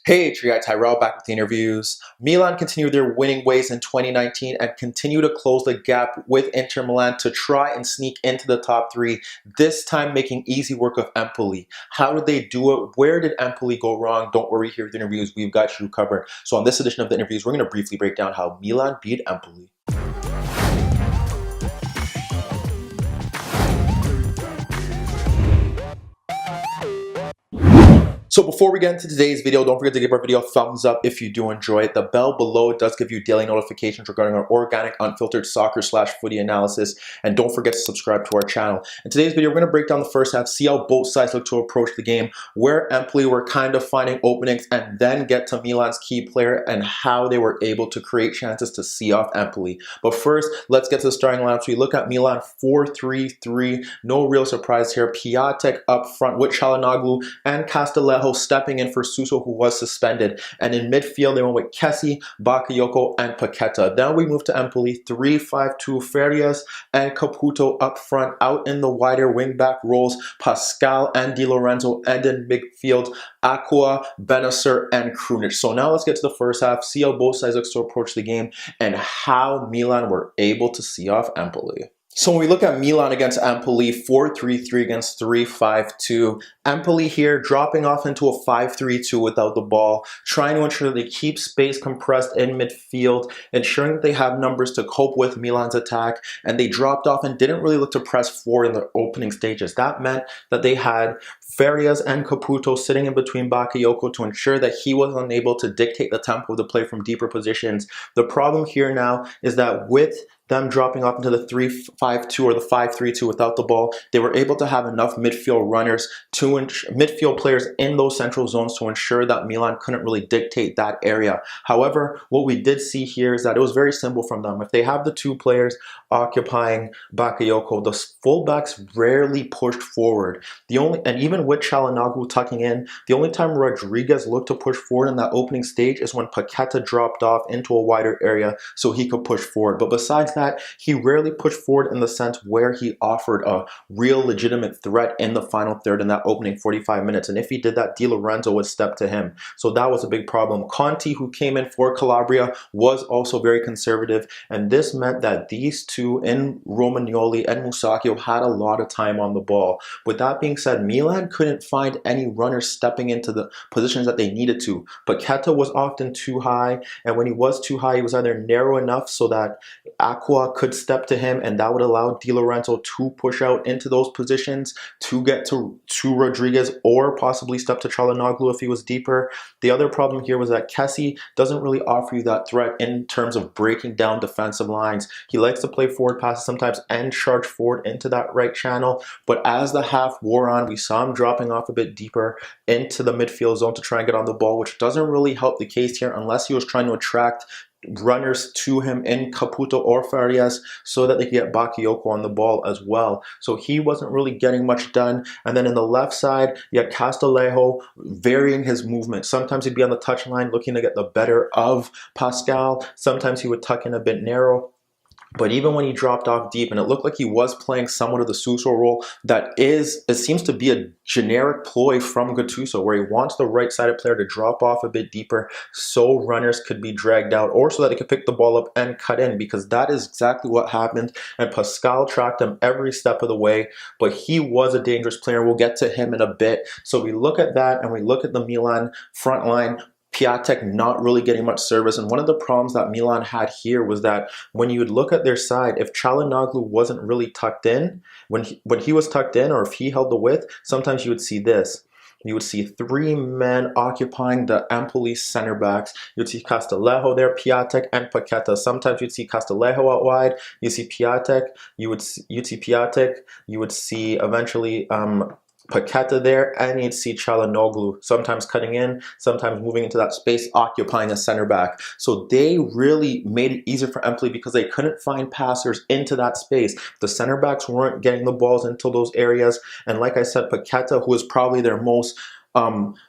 Hey, it's your guy Tyrrell back with the interviews. Milan continue their winning ways in 2019 and continue to close the gap with Inter Milan to try and sneak into the top three, this time making easy work of Empoli. How did they do it? Where did Empoli go wrong? Don't worry, here with the interviews, we've got you covered. So on this edition of the interviews, we're going to briefly break down how Milan beat Empoli. So before we get into today's video, don't forget to give our video a thumbs up if you do enjoy it. The bell below does give you daily notifications regarding our organic, unfiltered soccer/footy analysis. And don't forget to subscribe to our channel. In today's video, we're going to break down the first half, see how both sides look to approach the game, where Empoli were kind of finding openings, and then get to Milan's key player and how they were able to create chances to see off Empoli. But first, let's get to the starting lineup. So we look at Milan 4-3-3. No real surprise here. Piątek up front with Çalhanoğlu and Castillejo stepping in for Suso, who was suspended. And in midfield, they went with Kessie, Bakayoko, and Paqueta. Then we move to Empoli, 3-5-2, Farias and Caputo up front. Out in the wider wing-back roles, Pascal and Di Lorenzo, and in midfield, Aqua, Benacer, and Krunic. So now let's get to the first half, see how both sides look to approach the game, and how Milan were able to see off Empoli. So when we look at Milan against Empoli, 4-3-3 against 3-5-2. Empoli here dropping off into a 5-3-2 without the ball, trying to ensure that they keep space compressed in midfield, ensuring that they have numbers to cope with Milan's attack, and they dropped off and didn't really look to press forward in the opening stages. That meant that they had Farias and Caputo sitting in between Bakayoko to ensure that he was unable to dictate the tempo of the play from deeper positions. The problem here now is that with them dropping off into the 3-5-2 or the 5-3-2 without the ball, they were able to have enough midfield runners, midfield players in those central zones to ensure that Milan couldn't really dictate that area. However, what we did see here is that it was very simple from them. If they have the two players occupying Bakayoko, the fullbacks rarely pushed forward. And even with Çalhanoğlu tucking in, the only time Rodriguez looked to push forward in that opening stage is when Paqueta dropped off into a wider area so he could push forward. But besides that, he rarely pushed forward in the sense where he offered a real legitimate threat in the final third in that opening 45 minutes. And if he did that, Di Lorenzo would step to him. So that was a big problem. Conti, who came in for Calabria, was also very conservative. And this meant that these two in Romagnoli and Musacchio had a lot of time on the ball. With that being said, Milan couldn't find any runners stepping into the positions that they needed to. Paqueta was often too high. And when he was too high, he was either narrow enough so that Aqua could step to him, and that would allow Di Lorenzo to push out into those positions to get to Rodriguez, or possibly step to Çalhanoğlu if he was deeper. The other problem here was that Kessie doesn't really offer you that threat in terms of breaking down defensive lines. He likes to play forward passes sometimes and charge forward into that right channel, but as the half wore on, we saw him dropping off a bit deeper into the midfield zone to try and get on the ball, which doesn't really help the case here unless he was trying to attract runners to him in Caputo or Farias so that they could get Bakayoko on the ball as well. So he wasn't really getting much done. And then in the left side, you had Castillejo varying his movement. Sometimes he'd be on the touchline looking to get the better of Pascal. Sometimes he would tuck in a bit narrow. But even when he dropped off deep, and it looked like he was playing somewhat of the Suso role, it seems to be a generic ploy from Gattuso, where he wants the right-sided player to drop off a bit deeper so runners could be dragged out, or so that he could pick the ball up and cut in, because that is exactly what happened. And Pascal tracked him every step of the way, but he was a dangerous player. We'll get to him in a bit. So we look at that, and we look at the Milan front line. Piątek not really getting much service, and one of the problems that Milan had here was that when you would look at their side, if Çalhanoğlu wasn't really tucked in, when he was tucked in, or if he held the width, sometimes you would see this. You would see three men occupying the Empoli center backs. You would see Castillejo there, Piątek, and Paqueta. Sometimes you'd see Castillejo out wide. You see Piątek. You'd see Piątek. You would see eventually Paqueta there, and you'd see Çalhanoğlu sometimes cutting in, sometimes moving into that space, occupying a center back. So they really made it easier for Empoli because they couldn't find passers into that space. The center backs weren't getting the balls into those areas, and like I said, Paqueta, who is probably their most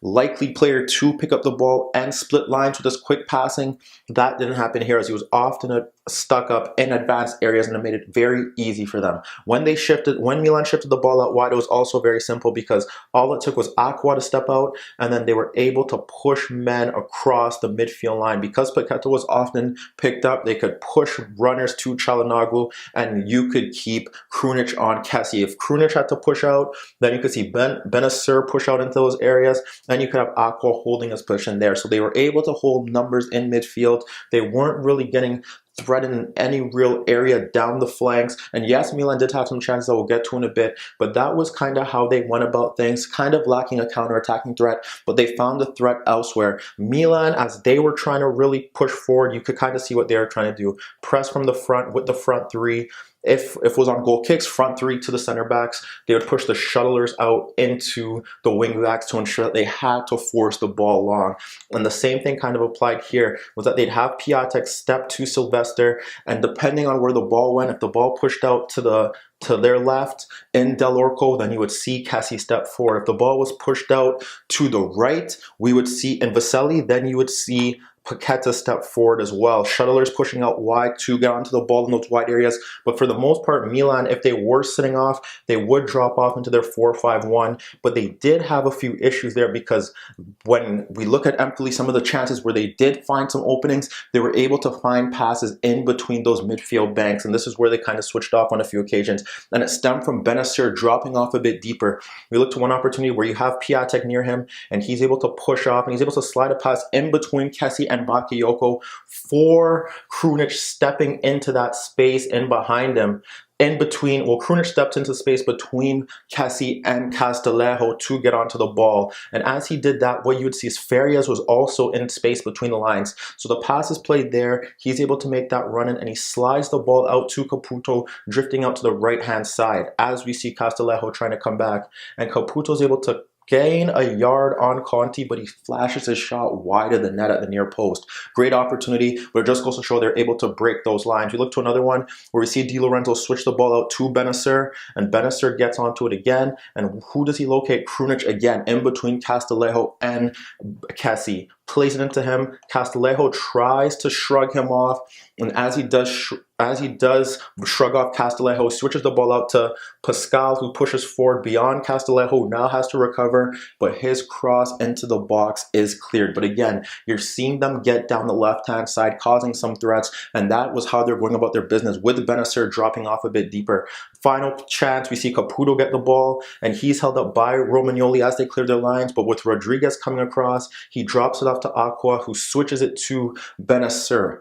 likely player to pick up the ball and split lines with his quick passing, that didn't happen here, as he was often stuck up in advanced areas, and it made it very easy for them. When Milan shifted the ball out wide, it was also very simple because all it took was Aqua to step out, and then they were able to push men across the midfield line. Because Paqueta was often picked up, they could push runners to Çalhanoğlu, and you could keep Krunic on Kessie. If Krunic had to push out, then you could see Benacer push out into those areas, and you could have Aqua holding his position there. So they were able to hold numbers in midfield. They weren't really getting threatened in any real area down the flanks. And yes, Milan did have some chances that we'll get to in a bit, but that was kind of how they went about things, kind of lacking a counter-attacking threat, but they found the threat elsewhere. Milan, as they were trying to really push forward, you could kind of see what they were trying to do. Press from the front with the front three. If it was on goal kicks, front three to the center backs, they would push the shuttlers out into the wing backs to ensure that they had to force the ball long. And the same thing kind of applied here, was that they'd have Piątek step to Sylvester, and depending on where the ball went, if the ball pushed out to their left in Del Orco, then you would see Kessie step forward. If the ball was pushed out to the right, we would see in Vaselli, then you would see Paqueta step forward as well. Shuttlers pushing out wide to get onto the ball in those wide areas. But for the most part, Milan, if they were sitting off, they would drop off into their 4-5-1. But they did have a few issues there, because when we look at Empoli, some of the chances where they did find some openings, they were able to find passes in between those midfield banks. And this is where they kind of switched off on a few occasions. And it stemmed from Benacer dropping off a bit deeper. We look to one opportunity where you have Piątek near him, and he's able to push off, and he's able to slide a pass in between Kessie and Bakayoko for Krunic stepping into that space in behind him. In between, well, Krunic stepped into space between Kessie and Castillejo to get onto the ball. And as he did that, what you would see is Farias was also in space between the lines. So the pass is played there. He's able to make that run in, and he slides the ball out to Caputo, drifting out to the right-hand side as we see Castillejo trying to come back. And Caputo's able to gain a yard on Conti, but he flashes his shot wide of the net at the near post. Great opportunity, but it just goes to show they're able to break those lines. We look to another one where we see Di Lorenzo switch the ball out to Benacer, and Benacer gets onto it again. And who does he locate? Krunic again, in between Castillejo and Kessie. Plays it into him. Castillejo tries to shrug him off, and as he does shrug off Castillejo, switches the ball out to Pascal, who pushes forward beyond Castillejo, who now has to recover, but his cross into the box is cleared. But again, you're seeing them get down the left-hand side, causing some threats, and that was how they're going about their business, with Benacer dropping off a bit deeper. Final chance, we see Caputo get the ball, and he's held up by Romagnoli as they clear their lines, but with Rodriguez coming across, he drops it off to Aqua, who switches it to Benacer.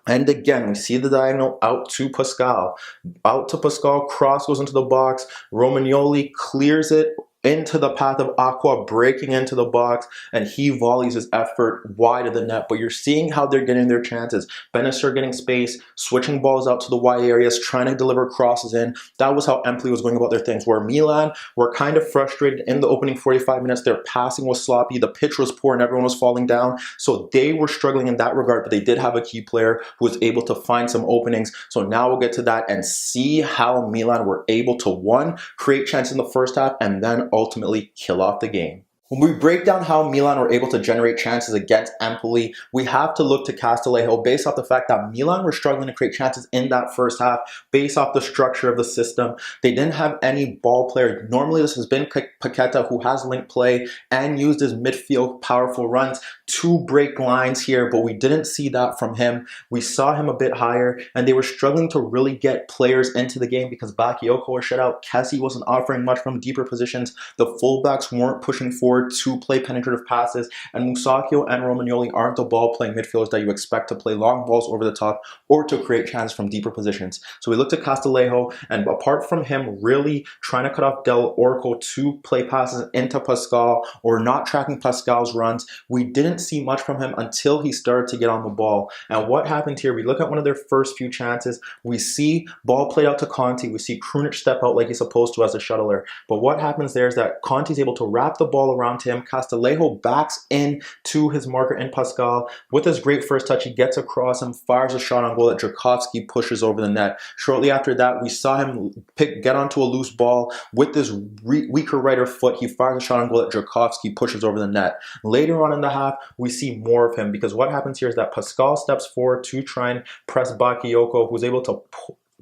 And again, we see the diagonal out to Pascal. Out to Pascal, cross goes into the box. Romagnoli clears it into the path of Aqua, breaking into the box, and he volleys his effort wide of the net. But you're seeing how they're getting their chances. Benacer getting space, switching balls out to the wide areas, trying to deliver crosses in. That was how Empoli was going about their things, where Milan were kind of frustrated in the opening 45 minutes. Their passing was sloppy, the pitch was poor, and everyone was falling down. So they were struggling in that regard, but they did have a key player who was able to find some openings. So now we'll get to that and see how Milan were able to, one, create chances in the first half, and then ultimately kill off the game. When we break down how Milan were able to generate chances against Empoli, we have to look to Castillejo based off the fact that Milan were struggling to create chances in that first half based off the structure of the system. They didn't have any ball player. Normally this has been Paqueta, who has link play and used his midfield powerful runs to break lines here, but we didn't see that from him. We saw him a bit higher, and they were struggling to really get players into the game because Bakayoko was shut out. Kessie wasn't offering much from deeper positions. The fullbacks weren't pushing forward to play penetrative passes, and Musacchio and Romagnoli aren't the ball-playing midfielders that you expect to play long balls over the top or to create chances from deeper positions. So we looked at Castillejo, and apart from him really trying to cut off Del Orco to play passes into Pascal or not tracking Pascal's runs, we didn't see much from him until he started to get on the ball. And what happened here, we look at one of their first few chances, we see ball played out to Conti, we see Krunic step out like he's supposed to as a shuttler, but what happens there is that Conti's able to wrap the ball around around to him. Castillejo backs in to his marker in Pascal. With his great first touch, he gets across him, fires a shot on goal that Jarkovsky pushes over the net. Shortly after that, we saw him get onto a loose ball with this weaker right foot. He fires a shot on goal that Jarkovsky pushes over the net. Later on in the half, we see more of him, because what happens here is that Pascal steps forward to try and press Bakayoko, who's able to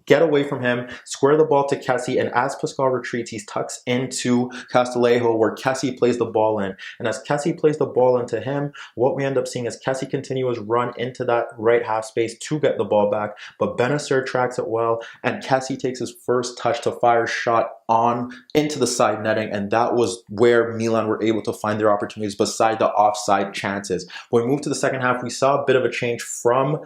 get away from him, square the ball to Kessie, and as Pascal retreats, he tucks into Castillejo, where Kessie plays the ball in. And as Kessie plays the ball into him, what we end up seeing is Kessie continues run into that right half space to get the ball back, but Benacer tracks it well, and Kessie takes his first touch to fire a shot on into the side netting, and that was where Milan were able to find their opportunities beside the offside chances. When we moved to the second half, we saw a bit of a change from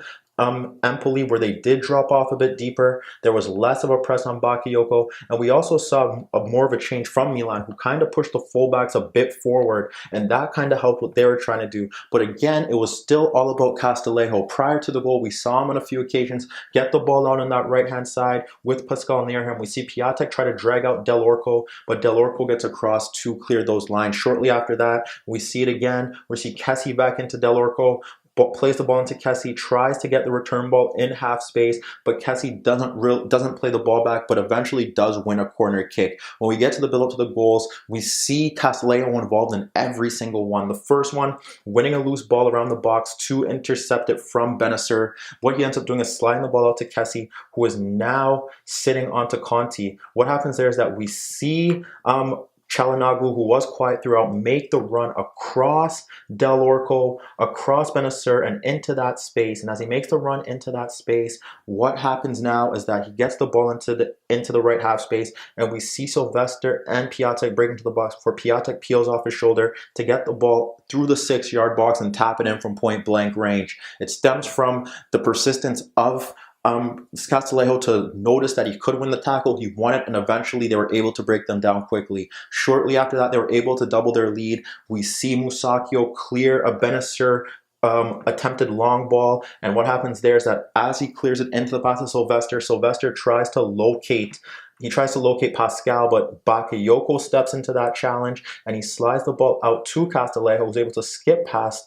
Empoli, where they did drop off a bit deeper. There was less of a press on Bakayoko, and we also saw more of a change from Milan, who kind of pushed the fullbacks a bit forward, and that kind of helped what they were trying to do. But again, it was still all about Castillejo. Prior to the goal, we saw him on a few occasions get the ball out on that right-hand side with Pascal near him. We see Piątek try to drag out Del Orco, but Del Orco gets across to clear those lines. Shortly after that, we see it again. We see Kessie back into Del Orco, plays the ball into Kessie, tries to get the return ball in half space, but Kessie doesn't play the ball back, but eventually does win a corner kick. When we get to the build up to the goals, we see Castillejo involved in every single one. The first one, winning a loose ball around the box to intercept it from Benacer. What he ends up doing is sliding the ball out to Kessie, who is now sitting onto Conti. What happens there is that we see Çalhanoğlu, who was quiet throughout, make the run across Del Orco, across Benacer, and into that space. And as he makes the run into that space, what happens now is that he gets the ball into the right half space, and we see Sylvester and Piątek break into the box before Piątek peels off his shoulder to get the ball through the 6-yard box and tap it in from point blank range. It stems from the persistence of Castillejo to notice that he could win the tackle. He won it, and eventually they were able to break them down quickly. Shortly after that, they were able to double their lead. We see Musacchio clear a Benacer attempted long ball, and what happens there is that as he clears it into the pass of Sylvester, Sylvester tries to locate Pascal, but Bakayoko steps into that challenge, and he slides the ball out to Castillejo, who's able to skip past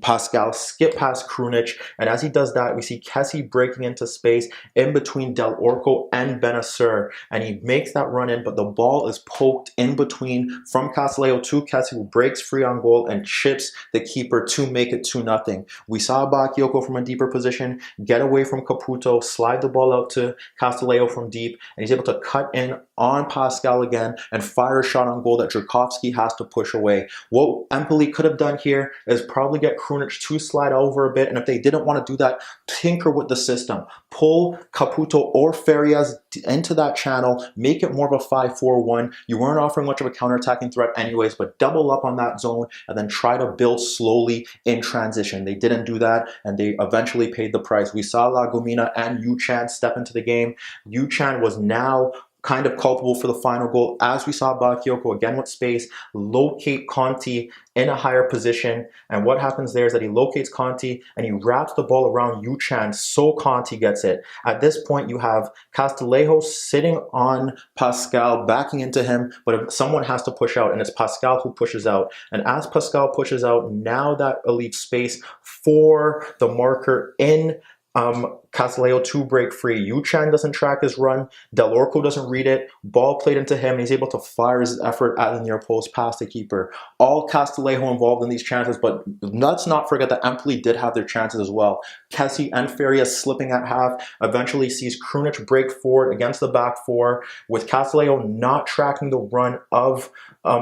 Pascal, skip past Krunic, and as he does that, we see Kessie breaking into space in between Del Orco and Benacer, and he makes that run in, but the ball is poked in between from Castillejo to Kessie, who breaks free on goal and chips the keeper to make it 2-0. We saw Bakayoko from a deeper position get away from Caputo, slide the ball out to Castillejo from deep, and he's able to cut in on Pascal again and fire a shot on goal that Jarkovsky has to push away. What Empoli could have done here is probably get Krunic to slide over a bit, and if they didn't want to do that, tinker with the system. Pull Caputo or Farias into that channel, make it more of a 5-4-1. You weren't offering much of a counterattacking threat anyways, but double up on that zone and then try to build slowly in transition. They didn't do that, and they eventually paid the price. We saw Lagumina and Yu-Chan step into the game. Yu-Chan was now kind of culpable for the final goal, as we saw Bakayoko again with space locate Conti in a higher position, and what happens there is that he locates Conti and he wraps the ball around Yu-Chan so Conti gets it. At this point, you have Castillejo sitting on Pascal, backing into him, but someone has to push out, and it's Pascal who pushes out. And as Pascal pushes out, now that leaves space for the marker in Castillejo to break free. Yu-Chan doesn't track his run. Del Orco doesn't read it. Ball played into him, and he's able to fire his effort at the near post past the keeper. All Castillejo involved in these chances, but let's not forget that Empoli did have their chances as well. Kessie and Farias slipping at half eventually sees Krunic break forward against the back four. With Castillejo not tracking the run of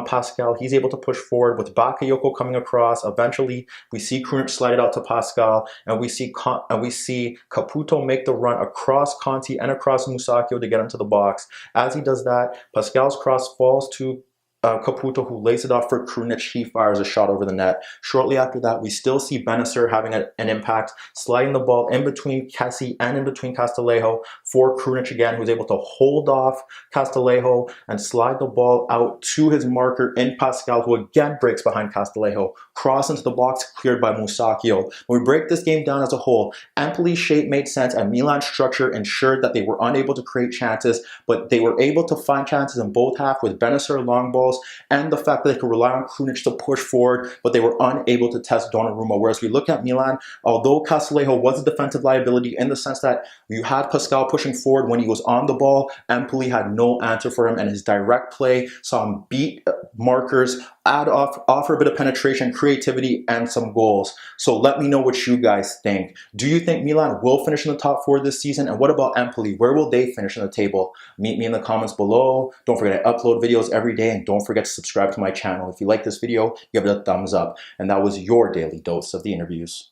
Pascal, he's able to push forward with Bakayoko coming across. Eventually, we see Krunic slide it out to Pascal, and we see Caputo make the run across Conti and across Musacchio to get into the box. As he does that, Pascal's cross falls to Caputo, who lays it off for Krunic. He fires a shot over the net. Shortly after that, we still see Benacer having an impact, sliding the ball in between Kessie and in between Castillejo for Krunic again, who was able to hold off Castillejo and slide the ball out to his marker in Pascal, who again breaks behind Castillejo, cross into the box, cleared by Musacchio. When we break this game down as a whole, Empoli's shape made sense and Milan's structure ensured that they were unable to create chances, but they were able to find chances in both halves with Benacer long balls and the fact that they could rely on Krunic to push forward, but they were unable to test Donnarumma. Whereas we look at Milan, although Castillejo was a defensive liability in the sense that you had Pascal pushing forward when he was on the ball, Empoli had no answer for him, and his direct play saw him beat markers, offer a bit of penetration, creativity, and some goals. So let me know what you guys think. Do you think Milan will finish in the top 4 this season? And what about Empoli? Where will they finish in the table? Meet me in the comments below. Don't forget I upload videos every day, and don't forget to subscribe to my channel. If you like this video, give it a thumbs up. And that was your daily dose of the interviews.